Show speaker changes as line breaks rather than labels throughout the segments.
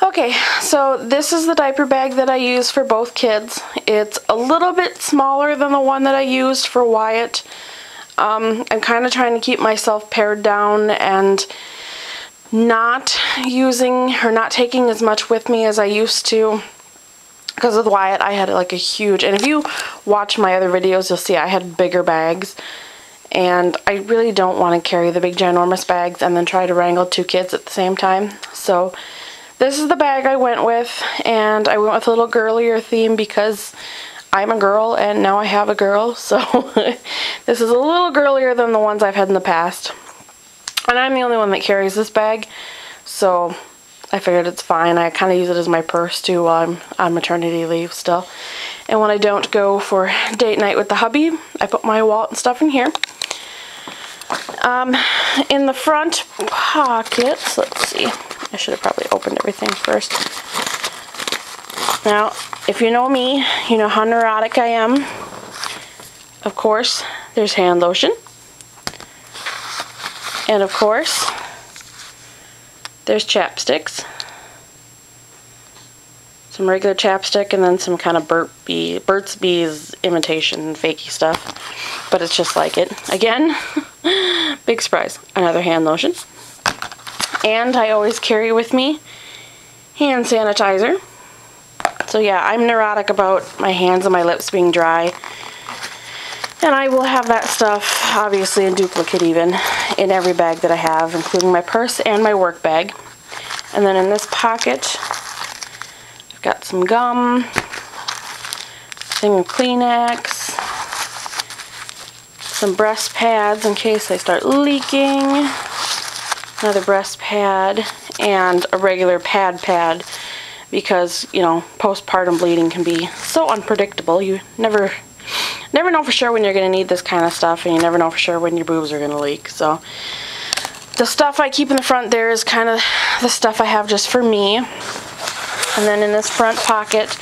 Okay, so this is the diaper bag that I use for both kids. It's a little bit smaller than the one that I used for Wyatt. I'm kind of trying to keep myself pared down and not using or not taking as much with me as I used to. Because with Wyatt, I had like a huge, and if you watch my other videos, you'll see I had bigger bags. And I really don't want to carry the big ginormous bags and then try to wrangle 2 kids at the same time. So this is the bag I went with, and I went with a little girlier theme because I'm a girl and now I have a girl. So this is a little girlier than the ones I've had in the past. And I'm the only one that carries this bag, so I figured it's fine. I kind of use it as my purse too while I'm on maternity leave still. And when I don't go for date night with the hubby, I put my wallet and stuff in here. In the front pockets, let's see, I should have probably opened everything first. Now, if you know me, you know how neurotic I am. Of course, there's hand lotion. And of course, there's chapsticks. Some regular chapstick and then some kind of Burt's Bees imitation fakey stuff. But it's just like it. Again, big surprise. Another hand lotion. And I always carry with me hand sanitizer. So yeah, I'm neurotic about my hands and my lips being dry. And I will have that stuff, obviously in duplicate even, in every bag that I have, including my purse and my work bag. And then in this pocket, I've got some gum, thing of Kleenex, some breast pads in case I start leaking, another breast pad, and a regular pad because, you know, postpartum bleeding can be so unpredictable. You never know for sure when you're going to need this kind of stuff, and you never know for sure when your boobs are going to leak. So the stuff I keep in the front there is kind of the stuff I have just for me. And then in this front pocket,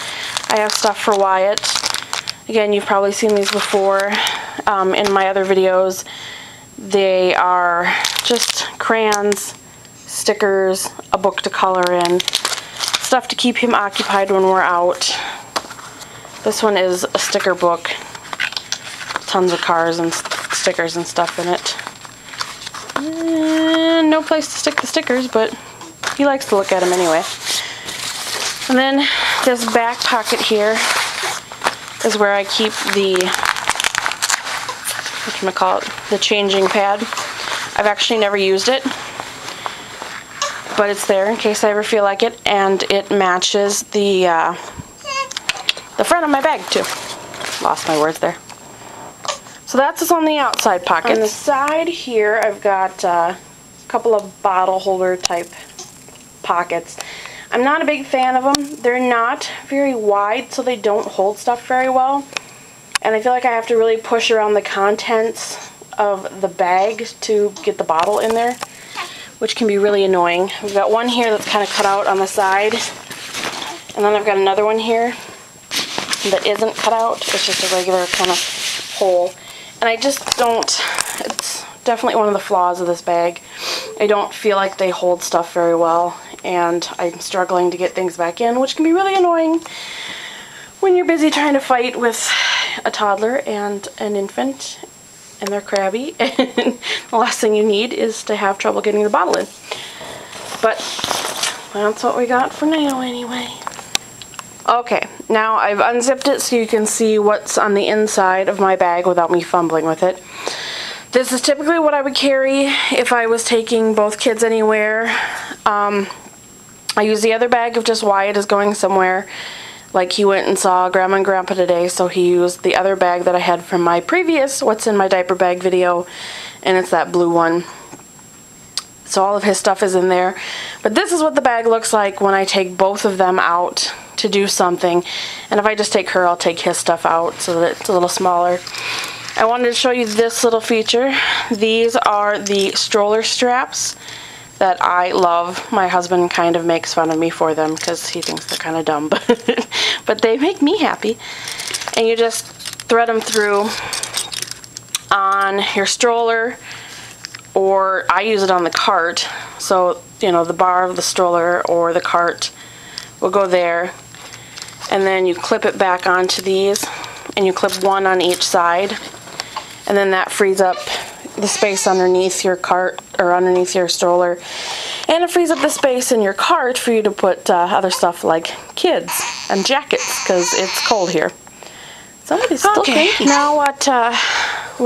I have stuff for Wyatt. Again, you've probably seen these before in my other videos. They are just crayons, stickers, a book to color in, stuff to keep him occupied when we're out. This one is a sticker book. Tons of cars and stickers and stuff in it. And no place to stick the stickers, but he likes to look at them anyway. And then this back pocket here is where I keep the, the changing pad. I've actually never used it, but it's there in case I ever feel like it, and it matches the front of my bag too. Lost my words there. So that's what's on the outside pocket. On the side here, I've got a couple of bottle holder type pockets. I'm not a big fan of them. They're not very wide, so they don't hold stuff very well. And I feel like I have to really push around the contents of the bag to get the bottle in there, which can be really annoying. We've got one here that's kind of cut out on the side, and then I've got another one here that isn't cut out. It's just a regular kind of hole. And I just don't, it's definitely one of the flaws of this bag. I don't feel like they hold stuff very well, and I'm struggling to get things back in, which can be really annoying when you're busy trying to fight with a toddler and an infant, and they're crabby, and the last thing you need is to have trouble getting the bottle in. But that's what we got for now anyway. Okay, now I've unzipped it so you can see what's on the inside of my bag without me fumbling with it. This is typically what I would carry if I was taking both kids anywhere. I use the other bag if just Wyatt is going somewhere. Like he went and saw Grandma and Grandpa today, so he used the other bag that I had from my previous What's in My Diaper Bag video, and it's that blue one. So all of his stuff is in there. But this is what the bag looks like when I take both of them out to do something. And if I just take her, I'll take his stuff out so that it's a little smaller. I wanted to show you this little feature. These are the stroller straps that I love. My husband kind of makes fun of me for them because he thinks they're kind of dumb, but they make me happy. And you just thread them through on your stroller, or I use it on the cart. So, you know, the bar of the stroller or the cart will go there, and then you clip it back onto these, and you clip one on each side, and then that frees up the space underneath your cart or underneath your stroller, and it frees up the space in your cart for you to put other stuff like kids and jackets, because it's cold here. Somebody's still cranky. Now what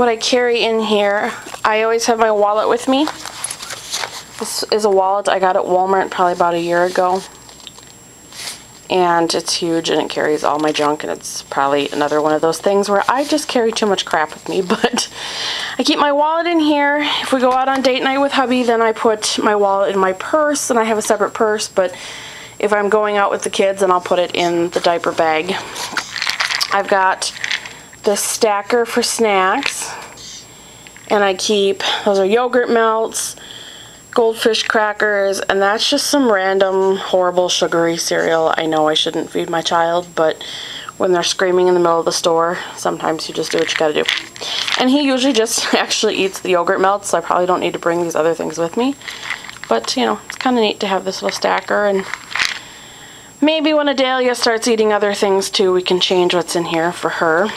I carry in here, I always have my wallet with me. This is a wallet I got at Walmart probably about a year ago. And it's huge and it carries all my junk, and it's probably another one of those things where I just carry too much crap with me, but I keep my wallet in here. If we go out on date night with hubby, then I put my wallet in my purse, and I have a separate purse, but if I'm going out with the kids, then I'll put it in the diaper bag. I've got this stacker for snacks, and I keep, those are yogurt melts, goldfish crackers, and that's just some random horrible sugary cereal. I know I shouldn't feed my child, but when they're screaming in the middle of the store, sometimes you just do what you gotta do. And he usually just actually eats the yogurt melts, so I probably don't need to bring these other things with me. But, you know, it's kind of neat to have this little stacker, and maybe when Adelia starts eating other things too, we can change what's in here for her.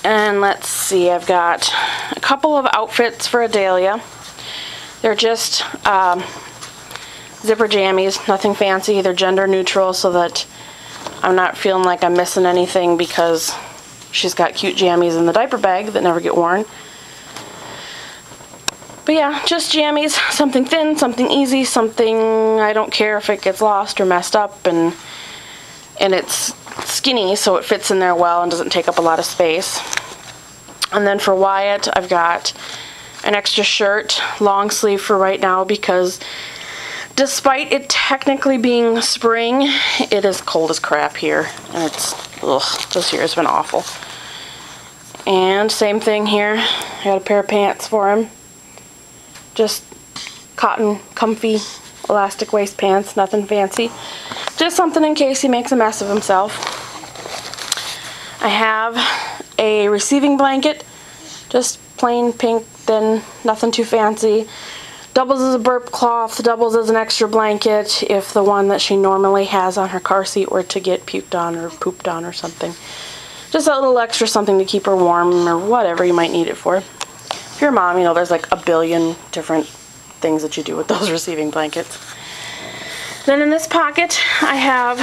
And let's see, I've got a couple of outfits for Adelia. They're just zipper jammies, nothing fancy. They're gender neutral so that I'm not feeling like I'm missing anything because she's got cute jammies in the diaper bag that never get worn. But yeah, just jammies, something thin, something easy, something I don't care if it gets lost or messed up, and it's skinny so it fits in there well and doesn't take up a lot of space. And then for Wyatt, I've got an extra shirt, long sleeve for right now, because despite it technically being spring, it is cold as crap here, and it's, ugh, this year has been awful. And same thing here, I got a pair of pants for him, just cotton, comfy, elastic waist pants, nothing fancy, just something in case he makes a mess of himself. I have a receiving blanket, just plain pink, thin, nothing too fancy. Doubles as a burp cloth, doubles as an extra blanket if the one that she normally has on her car seat were to get puked on or pooped on or something. Just a little extra something to keep her warm or whatever you might need it for. If you're a mom, you know, there's like a billion different things that you do with those receiving blankets. Then in this pocket, I have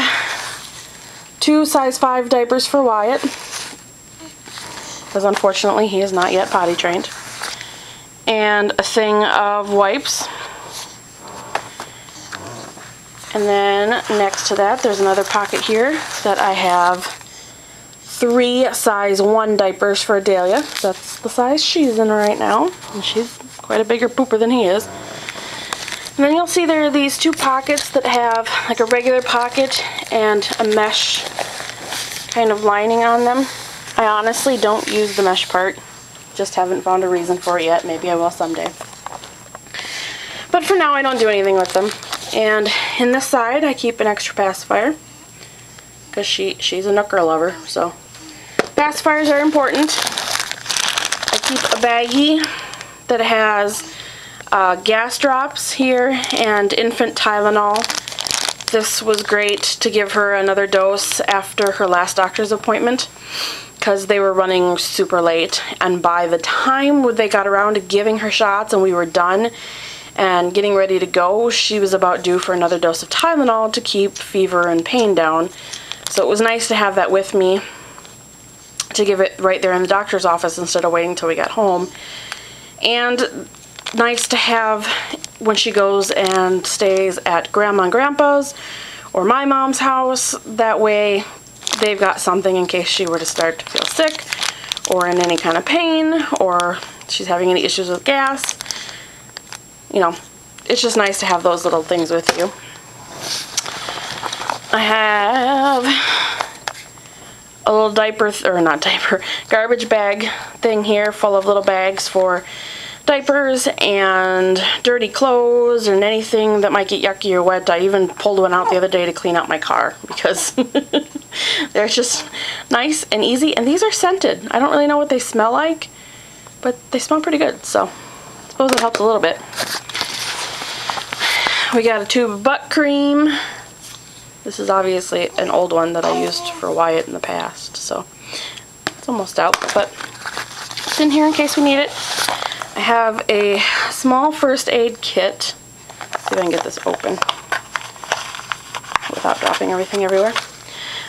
2 size 5 diapers for Wyatt, because unfortunately he is not yet potty trained, and a thing of wipes. And then next to that, there's another pocket here that I have 3 size 1 diapers for Adelia. That's the size she's in right now, and she's quite a bigger pooper than he is. And then you'll see there are these 2 pockets that have like a regular pocket and a mesh kind of lining on them. I honestly don't use the mesh part. Just haven't found a reason for it yet. Maybe I will someday. But for now, I don't do anything with them. And in this side, I keep an extra pacifier, because she's a nooker lover, so pacifiers are important. I keep a baggie that has gas drops here and infant Tylenol. This was great to give her another dose after her last doctor's appointment, because they were running super late, and by the time they got around to giving her shots and we were done and getting ready to go, she was about due for another dose of Tylenol to keep fever and pain down. So it was nice to have that with me to give it right there in the doctor's office instead of waiting until we got home. And nice to have when she goes and stays at Grandma and Grandpa's or my mom's house. That way they've got something in case she were to start to feel sick or in any kind of pain, or she's having any issues with gas. You know, it's just nice to have those little things with you. I have a little diaper, or not diaper, garbage bag thing here full of little bags for diapers and dirty clothes and anything that might get yucky or wet. I even pulled one out the other day to clean out my car because they're just nice and easy, and these are scented. I don't really know what they smell like, but they smell pretty good, so I suppose it helps a little bit. we got a tube of butt cream. This is obviously an old one that I used for Wyatt in the past, so it's almost out, but it's in here in case we need it. I have a small first aid kit. See if I can get this open without dropping everything everywhere.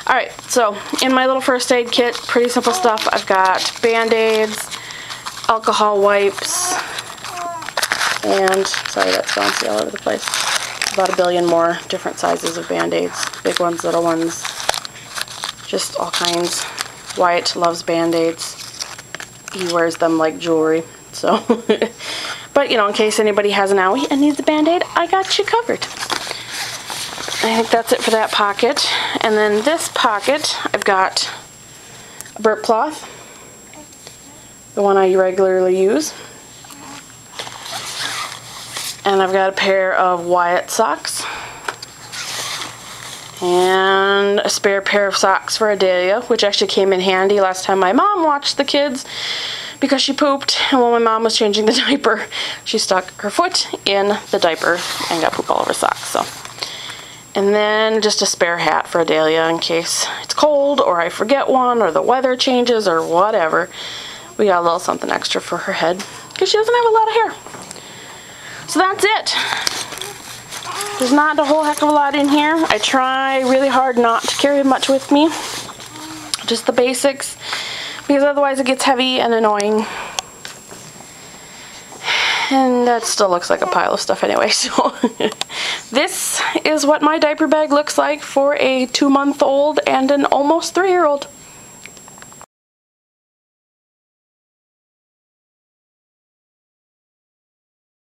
Alright, so in my little first aid kit, pretty simple stuff. I've got Band-Aids, alcohol wipes, and, sorry that's bouncy all over the place, about 1 billion more different sizes of Band-Aids. Big ones, little ones, just all kinds. Wyatt loves Band-Aids. He wears them like jewelry, so. But, you know, in case anybody has an owie and needs a Band-Aid, I got you covered. I think that's it for that pocket. And then this pocket, I've got a burp cloth, the one I regularly use. And I've got a pair of Wyatt socks. And a spare pair of socks for Adelia, which actually came in handy last time my mom watched the kids because she pooped, and while my mom was changing the diaper, she stuck her foot in the diaper and got poop all over socks. So. And then just a spare hat for Adelia in case it's cold or I forget one or the weather changes or whatever. We got a little something extra for her head because she doesn't have a lot of hair. So that's it. There's not a whole heck of a lot in here. I try really hard not to carry much with me. Just the basics, because otherwise it gets heavy and annoying. And that still looks like a pile of stuff anyway, so. This is what my diaper bag looks like for a 2-month-old and an almost 3-year-old.